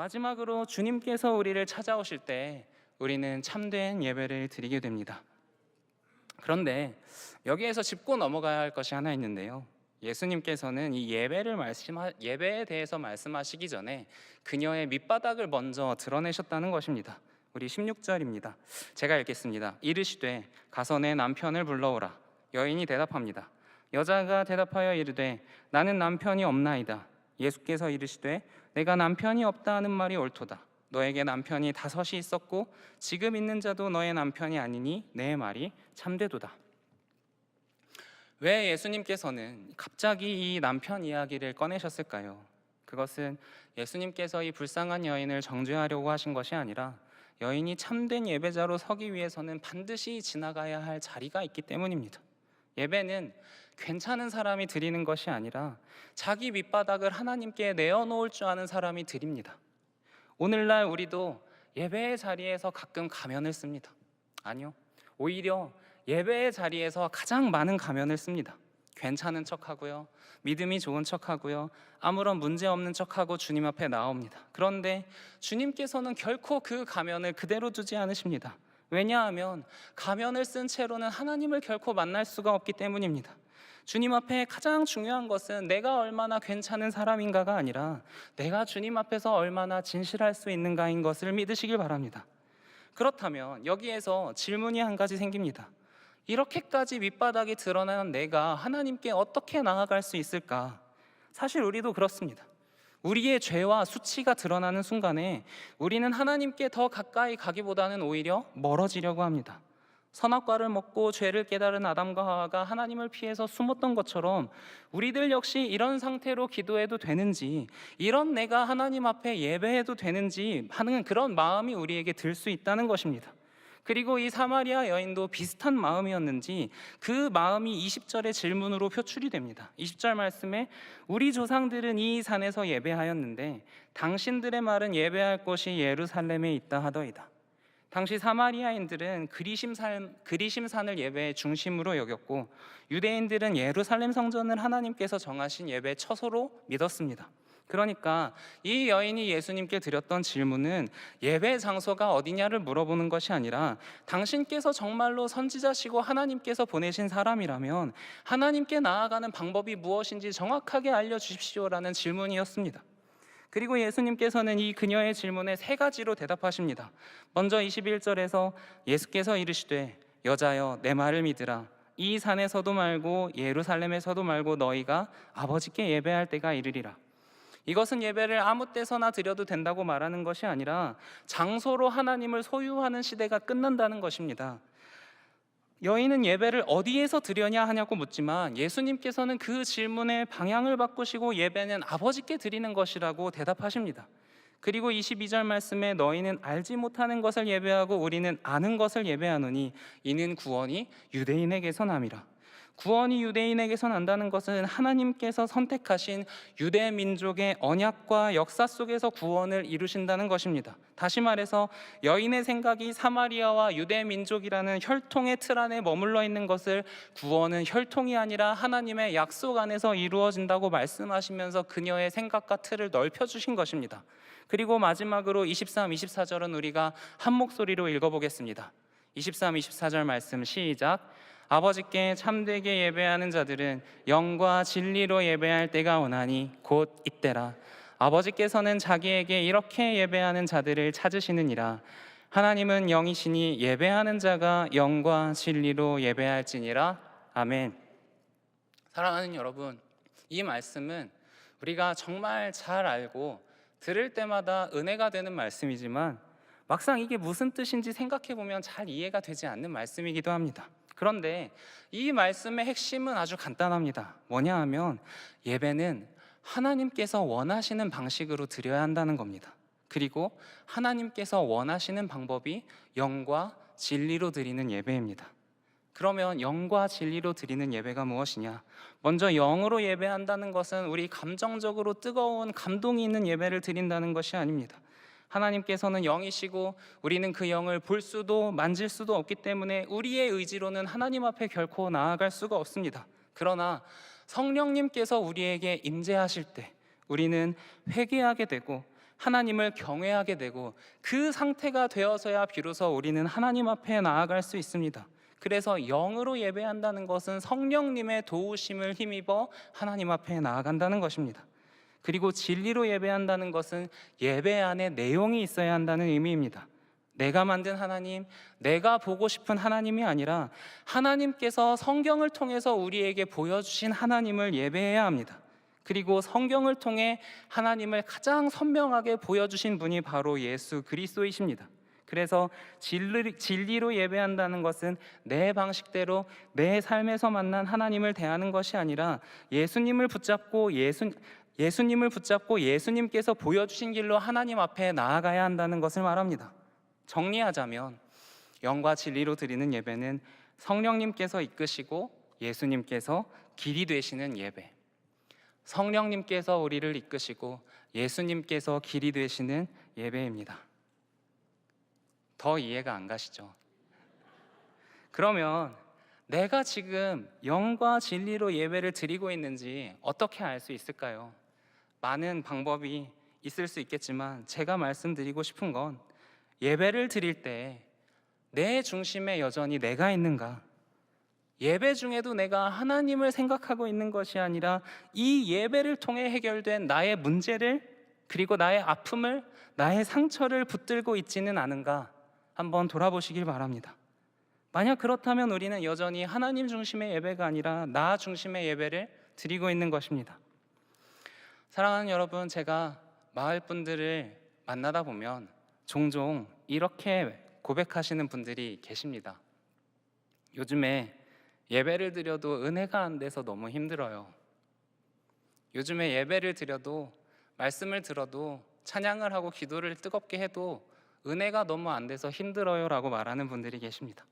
마지막으로 주님께서 우리를 찾아오실 때 우리는 참된 예배를 드리게 됩니다. 그런데 여기에서 짚고 넘어가야 할 것이 하나 있는데요. 예수님께서는 이 예배에 대해서 말씀하시기 전에 그녀의 밑바닥을 먼저 드러내셨다는 것입니다. 우리 16절입니다. 제가 읽겠습니다. 이르시되 가서 내 남편을 불러오라. 여인이 대답합니다. 여자가 대답하여 이르되 나는 남편이 없나이다. 예수께서 이르시되 내가 남편이 없다 하는 말이 옳도다. 너에게 남편이 5이 있었고 지금 있는 자도 너의 남편이 아니니 내 말이 참되도다. 왜 예수님께서는 갑자기 이 남편 이야기를 꺼내셨을까요? 그것은 예수님께서 이 불쌍한 여인을 정죄하려고 하신 것이 아니라 여인이 참된 예배자로 서기 위해서는 반드시 지나가야 할 자리가 있기 때문입니다. 예배는 괜찮은 사람이 드리는 것이 아니라 자기 밑바닥을 하나님께 내어놓을 줄 아는 사람이 드립니다. 오늘날 우리도 예배의 자리에서 가끔 가면을 씁니다. 아니요, 오히려 예배의 자리에서 가장 많은 가면을 씁니다. 괜찮은 척하고요, 믿음이 좋은 척하고요, 아무런 문제 없는 척하고 주님 앞에 나옵니다. 그런데 주님께서는 결코 그 가면을 그대로 두지 않으십니다. 왜냐하면 가면을 쓴 채로는 하나님을 결코 만날 수가 없기 때문입니다. 주님 앞에 가장 중요한 것은 내가 얼마나 괜찮은 사람인가가 아니라 내가 주님 앞에서 얼마나 진실할 수 있는가인 것을 믿으시길 바랍니다. 그렇다면 여기에서 질문이 한 가지 생깁니다. 이렇게까지 밑바닥이 드러난 내가 하나님께 어떻게 나아갈 수 있을까? 사실 우리도 그렇습니다. 우리의 죄와 수치가 드러나는 순간에 우리는 하나님께 더 가까이 가기보다는 오히려 멀어지려고 합니다. 선악과를 먹고 죄를 깨달은 아담과 하와가 하나님을 피해서 숨었던 것처럼 우리들 역시 이런 상태로 기도해도 되는지, 이런 내가 하나님 앞에 예배해도 되는지 하는 그런 마음이 우리에게 들 수 있다는 것입니다. 그리고 이 사마리아 여인도 비슷한 마음이었는지 그 마음이 20절의 질문으로 표출이 됩니다. 20절 말씀에 우리 조상들은 이 산에서 예배하였는데 당신들의 말은 예배할 곳이 예루살렘에 있다 하더이다. 당시 사마리아인들은 그리심산을 예배의 중심으로 여겼고 유대인들은 예루살렘 성전을 하나님께서 정하신 예배의 처소로 믿었습니다. 그러니까 이 여인이 예수님께 드렸던 질문은 예배 장소가 어디냐를 물어보는 것이 아니라 당신께서 정말로 선지자시고 하나님께서 보내신 사람이라면 하나님께 나아가는 방법이 무엇인지 정확하게 알려주십시오라는 질문이었습니다. 그리고 예수님께서는 이 그녀의 질문에 3가지로 대답하십니다. 먼저 21절에서 예수께서 이르시되 여자여 내 말을 믿으라. 이 산에서도 말고 예루살렘에서도 말고 너희가 아버지께 예배할 때가 이르리라. 이것은 예배를 아무 때서나 드려도 된다고 말하는 것이 아니라 장소로 하나님을 소유하는 시대가 끝난다는 것입니다. 여인은 예배를 어디에서 드려냐 하냐고 묻지만 예수님께서는 그 질문의 방향을 바꾸시고 예배는 아버지께 드리는 것이라고 대답하십니다. 그리고 22절 말씀에 너희는 알지 못하는 것을 예배하고 우리는 아는 것을 예배하노니 이는 구원이 유대인에게서 남이라. 구원이 유대인에게서 난다는 것은 하나님께서 선택하신 유대 민족의 언약과 역사 속에서 구원을 이루신다는 것입니다. 다시 말해서 여인의 생각이 사마리아와 유대 민족이라는 혈통의 틀 안에 머물러 있는 것을 구원은 혈통이 아니라 하나님의 약속 안에서 이루어진다고 말씀하시면서 그녀의 생각과 틀을 넓혀주신 것입니다. 그리고 마지막으로 23, 24절은 우리가 한 목소리로 읽어보겠습니다. 23, 24절 말씀 시작. 아버지께 참되게 예배하는 자들은 영과 진리로 예배할 때가 오나니 곧 이때라. 아버지께서는 자기에게 이렇게 예배하는 자들을 찾으시느니라. 하나님은 영이시니 예배하는 자가 영과 진리로 예배할지니라. 아멘. 사랑하는 여러분, 이 말씀은 우리가 정말 잘 알고 들을 때마다 은혜가 되는 말씀이지만 막상 이게 무슨 뜻인지 생각해보면 잘 이해가 되지 않는 말씀이기도 합니다. 그런데 이 말씀의 핵심은 아주 간단합니다. 뭐냐 하면 예배는 하나님께서 원하시는 방식으로 드려야 한다는 겁니다. 그리고 하나님께서 원하시는 방법이 영과 진리로 드리는 예배입니다. 그러면 영과 진리로 드리는 예배가 무엇이냐? 먼저 영으로 예배한다는 것은 우리 감정적으로 뜨거운 감동이 있는 예배를 드린다는 것이 아닙니다. 하나님께서는 영이시고 우리는 그 영을 볼 수도 만질 수도 없기 때문에 우리의 의지로는 하나님 앞에 결코 나아갈 수가 없습니다. 그러나 성령님께서 우리에게 임재하실 때 우리는 회개하게 되고 하나님을 경외하게 되고 그 상태가 되어서야 비로소 우리는 하나님 앞에 나아갈 수 있습니다. 그래서 영으로 예배한다는 것은 성령님의 도우심을 힘입어 하나님 앞에 나아간다는 것입니다. 그리고 진리로 예배한다는 것은 예배 안에 내용이 있어야 한다는 의미입니다. 내가 만든 하나님, 내가 보고 싶은 하나님이 아니라 하나님께서 성경을 통해서 우리에게 보여주신 하나님을 예배해야 합니다. 그리고 성경을 통해 하나님을 가장 선명하게 보여주신 분이 바로 예수 그리스도이십니다. 그래서 진리로 예배한다는 것은 내 방식대로 내 삶에서 만난 하나님을 대하는 것이 아니라 예수님을 붙잡고 예수님께서 보여주신 길로 하나님 앞에 나아가야 한다는 것을 말합니다. 정리하자면 영과 진리로 드리는 예배는 성령님께서 이끄시고 예수님께서 길이 되시는 예배, 성령님께서 우리를 이끄시고 예수님께서 길이 되시는 예배입니다. 더 이해가 안 가시죠? 그러면 내가 지금 영과 진리로 예배를 드리고 있는지 어떻게 알 수 있을까요? 많은 방법이 있을 수 있겠지만 제가 말씀드리고 싶은 건 예배를 드릴 때 내 중심에 여전히 내가 있는가? 예배 중에도 내가 하나님을 생각하고 있는 것이 아니라 이 예배를 통해 해결된 나의 문제를, 그리고 나의 아픔을, 나의 상처를 붙들고 있지는 않은가? 한번 돌아보시길 바랍니다. 만약 그렇다면 우리는 여전히 하나님 중심의 예배가 아니라 나 중심의 예배를 드리고 있는 것입니다. 사랑하는 여러분, 제가 마을 분들을 만나다 보면 종종 이렇게 고백하시는 분들이 계십니다. 요즘에 예배를 드려도 은혜가 안 돼서 너무 힘들어요. 요즘에 예배를 드려도, 말씀을 들어도, 찬양을 하고 기도를 뜨겁게 해도 은혜가 너무 안 돼서 힘들어요 라고 말하는 분들이 계십니다.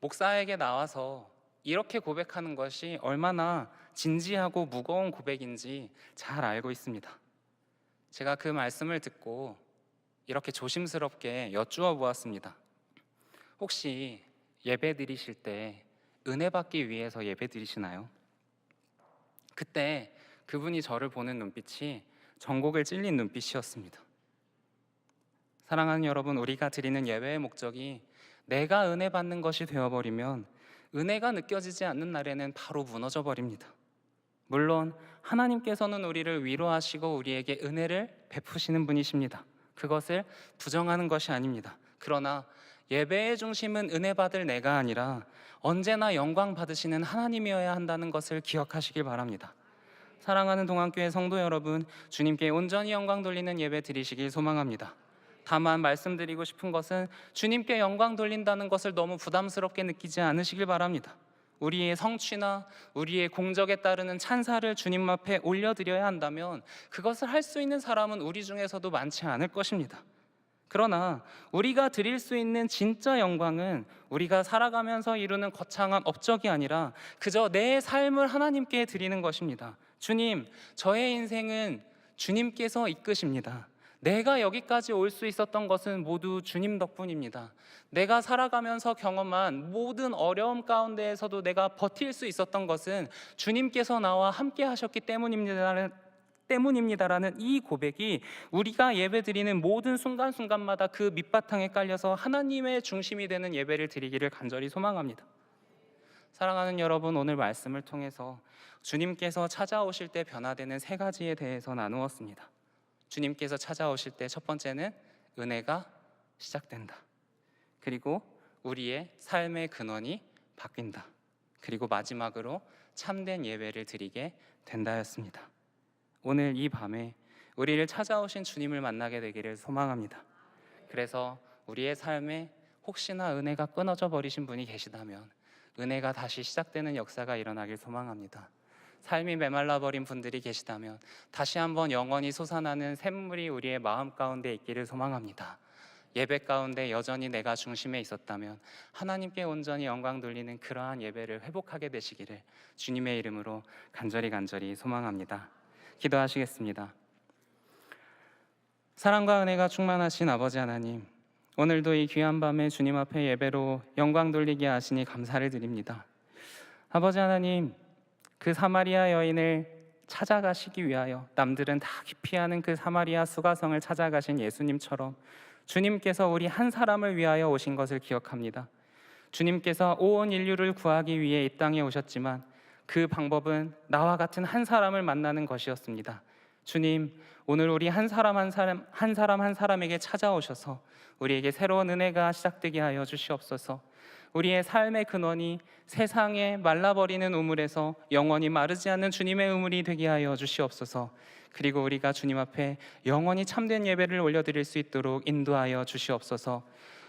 목사에게 나와서 이렇게 고백하는 것이 얼마나 진지하고 무거운 고백인지 잘 알고 있습니다. 제가 그 말씀을 듣고 이렇게 조심스럽게 여쭈어 보았습니다. 혹시 예배 드리실 때 은혜 받기 위해서 예배 드리시나요? 그때 그분이 저를 보는 눈빛이 전곡을 찔린 눈빛이었습니다. 사랑하는 여러분, 우리가 드리는 예배의 목적이 내가 은혜 받는 것이 되어버리면 은혜가 느껴지지 않는 날에는 바로 무너져 버립니다. 물론 하나님께서는 우리를 위로하시고 우리에게 은혜를 베푸시는 분이십니다. 그것을 부정하는 것이 아닙니다. 그러나 예배의 중심은 은혜 받을 내가 아니라 언제나 영광 받으시는 하나님이어야 한다는 것을 기억하시길 바랍니다. 사랑하는 동안교회 성도 여러분, 주님께 온전히 영광 돌리는 예배 드리시길 소망합니다. 다만 말씀드리고 싶은 것은 주님께 영광 돌린다는 것을 너무 부담스럽게 느끼지 않으시길 바랍니다. 우리의 성취나 우리의 공적에 따르는 찬사를 주님 앞에 올려드려야 한다면 그것을 할 수 있는 사람은 우리 중에서도 많지 않을 것입니다. 그러나 우리가 드릴 수 있는 진짜 영광은 우리가 살아가면서 이루는 거창한 업적이 아니라 그저 내 삶을 하나님께 드리는 것입니다. 주님, 저의 인생은 주님께서 이끄십니다. 내가 여기까지 올 수 있었던 것은 모두 주님 덕분입니다. 내가 살아가면서 경험한 모든 어려움 가운데에서도 내가 버틸 수 있었던 것은 주님께서 나와 함께 하셨기 때문입니다라는 이 고백이 우리가 예배드리는 모든 순간순간마다 그 밑바탕에 깔려서 하나님의 중심이 되는 예배를 드리기를 간절히 소망합니다. 사랑하는 여러분, 오늘 말씀을 통해서 주님께서 찾아오실 때 변화되는 세 가지에 대해서 나누었습니다. 주님께서 찾아오실 때 첫 번째는 은혜가 시작된다. 그리고 우리의 삶의 근원이 바뀐다. 그리고 마지막으로 참된 예배를 드리게 된다였습니다. 오늘 이 밤에 우리를 찾아오신 주님을 만나게 되기를 소망합니다. 그래서 우리의 삶에 혹시나 은혜가 끊어져 버리신 분이 계시다면 은혜가 다시 시작되는 역사가 일어나길 소망합니다. 삶이 메말라 버린 분들이 계시다면 다시 한번 영원히 솟아나는 샘물이 우리의 마음 가운데 있기를 소망합니다. 예배 가운데 여전히 내가 중심에 있었다면 하나님께 온전히 영광 돌리는 그러한 예배를 회복하게 되시기를 주님의 이름으로 간절히 소망합니다. 기도하시겠습니다. 사랑과 은혜가 충만하신 아버지 하나님, 오늘도 이 귀한 밤에 주님 앞에 예배로 영광 돌리게 하시니 감사를 드립니다. 아버지 하나님, 그 사마리아 여인을 찾아가시기 위하여 남들은 다 기피하는 그 사마리아 수가성을 찾아가신 예수님처럼 주님께서 우리 한 사람을 위하여 오신 것을 기억합니다. 주님께서 온 인류를 구하기 위해 이 땅에 오셨지만 그 방법은 나와 같은 한 사람을 만나는 것이었습니다. 주님, 오늘 우리 한 사람 한 사람에게 찾아오셔서 우리에게 새로운 은혜가 시작되게 하여 주시옵소서. 우리의 삶의 근원이 세상에 말라버리는 우물에서 영원히 마르지 않는 주님의 우물이 되게 하여 주시옵소서. 그리고 우리가 주님 앞에 영원히 참된 예배를 올려드릴 수 있도록 인도하여 주시옵소서.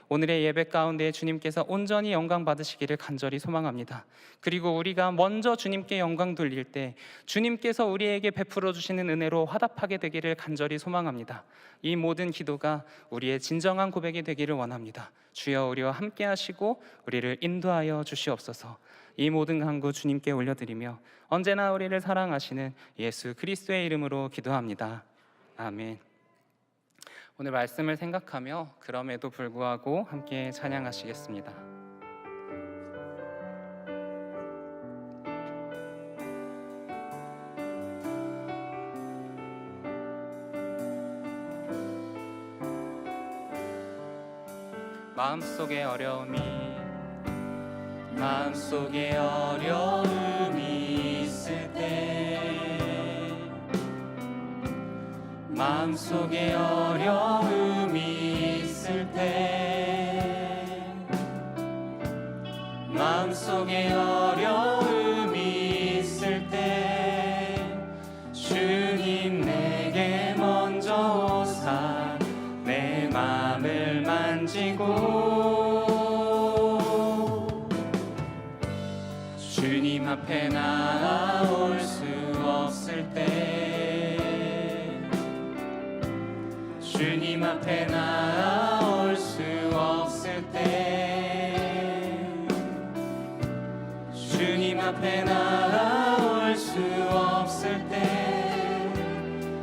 오늘의 예배 가운데 주님께서 온전히 영광 받으시기를 간절히 소망합니다. 그리고 우리가 먼저 주님께 영광 돌릴 때 주님께서 우리에게 베풀어 주시는 은혜로 화답하게 되기를 간절히 소망합니다. 이 모든 기도가 우리의 진정한 고백이 되기를 원합니다. 주여, 우리와 함께 하시고 우리를 인도하여 주시옵소서. 이 모든 간구 주님께 올려드리며 언제나 우리를 사랑하시는 예수 그리스도의 이름으로 기도합니다. 아멘. 오늘 말씀을 생각하며 그럼에도 불구하고 함께 찬양하시겠습니다. 마음속에 어려움이 있을 때, 마음속에 어려움이 있을 때, 마음속에 어려움이 있을 때 주님 내게 먼저 오사 내 마음을 만지고 주님 앞에 나올 수 없을 때, 주님 앞에 나올 수 없을 때, 주님 앞에 나올 수 없을 때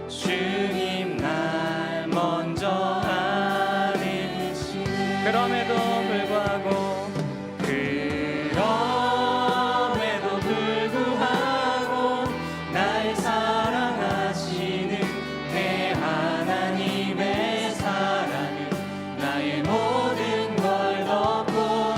주님 날 먼저 아시네. 그럼에도 불구하고 날 사랑하시는 내 하나님의 사랑은 나의 모든 걸 덮고,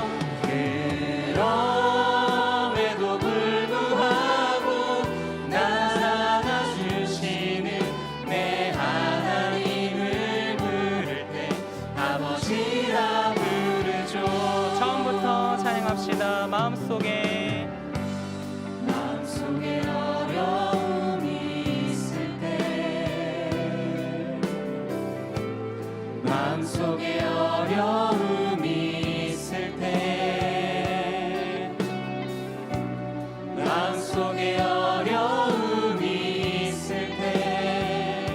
그럼에도 불구하고 날 안아주시는 내 하나님을 부를 때 아버지라 부르죠. 처음부터 찬양합시다. 마음속에 어려움이 있을 때, 마음속에 어려움이 있을 때, 마음속에 어려움이 있을 때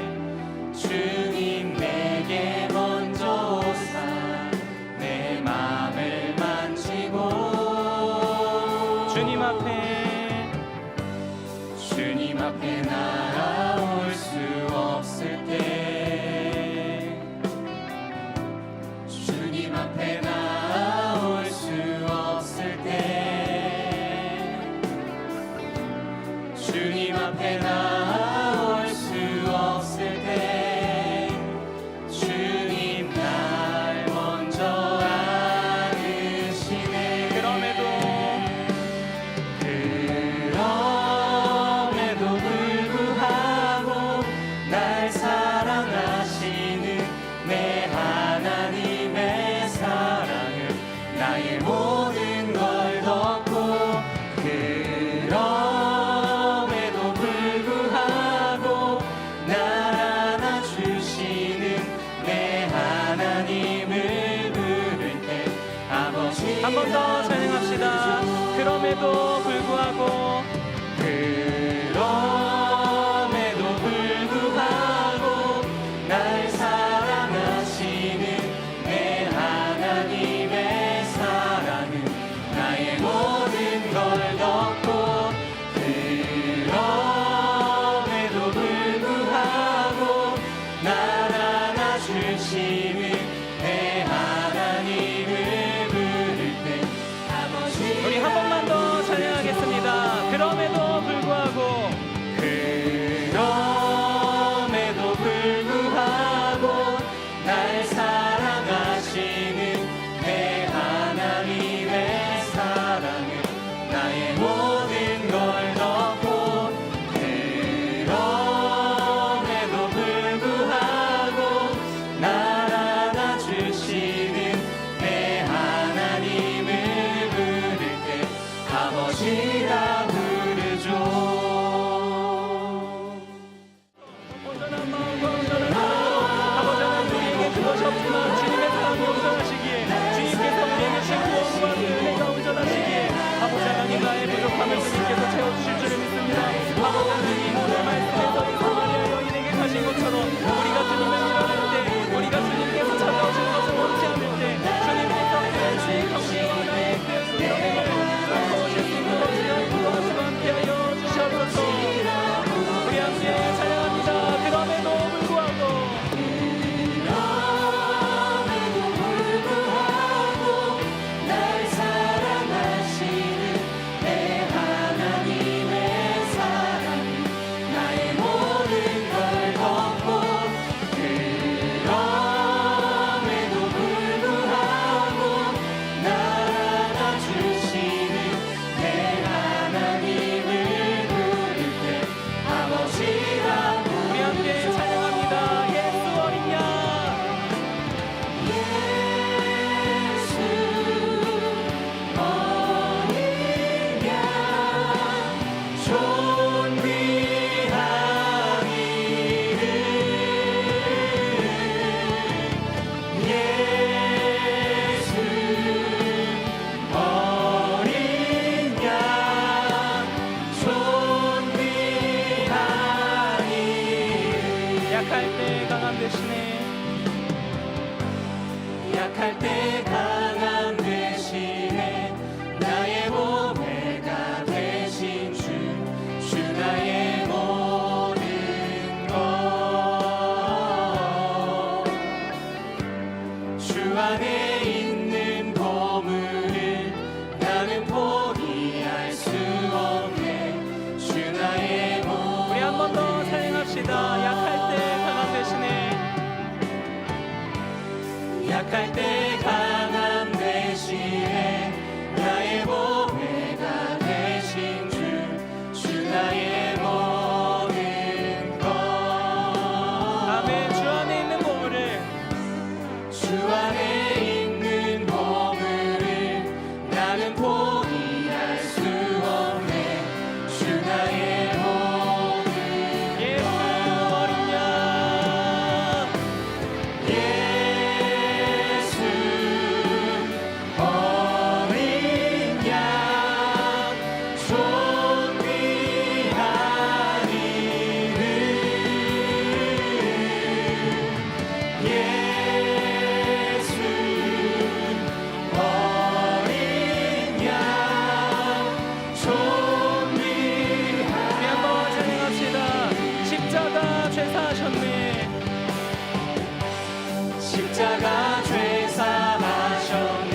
주님 내게 먼저 오사 내 마음을 만지고 주님 앞에 나올 수 없을 때, 주님 앞에 나올 수 없을 때, 주님 앞에 나올 수 없을 때 주님 날 먼저 안으시네. 그럼에도 불구하고 날 사랑하시는 내 하나님의 사랑은 나의 모든 걸 덮고, 그럼에도 불구하고 날 안아주시는 내 하나님을 부를 때 아버지. 한 번 더 찬양합시다. 그럼에도 불구하고, 그럼에도 불구하고 날 사랑하시는 내 하나님의 사랑은 나의 모든 걸 덮고, 그럼에도 불구하고 날 안아주시는 내 하나님을 부를 때 아버지. 우리 한 번만 더 찬양하겠습니다. 그럼에도 불구하고, 고백할 때 강함 대신에 나의 보배가 되신 주 나의 모든 것. 아멘. 주 안에 있는 보물을, 주 안에 있는 보물을 나는 포기할 수 없네. 주 나의 모든 예수 어린 양, 예수 어린 양, 존귀한 이름, 예수 어린 양, 존귀한. 우리 한번 찬양합시다. 십자가 죄 사하셨네. 십자가 죄 사하셨네.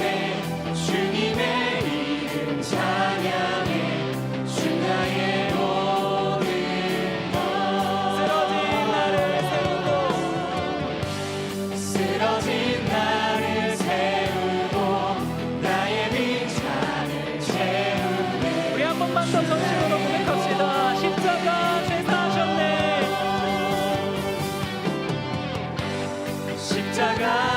주님의 이름 찬양해. 주 나의 모든 것. 쓰러진 나를 세우고, 쓰러진 나를 세우고 나의 빈잔을 채우네. 우리 한 번만 더 정식으로 고백합시다. 십자가 죄 사하셨네. 십자가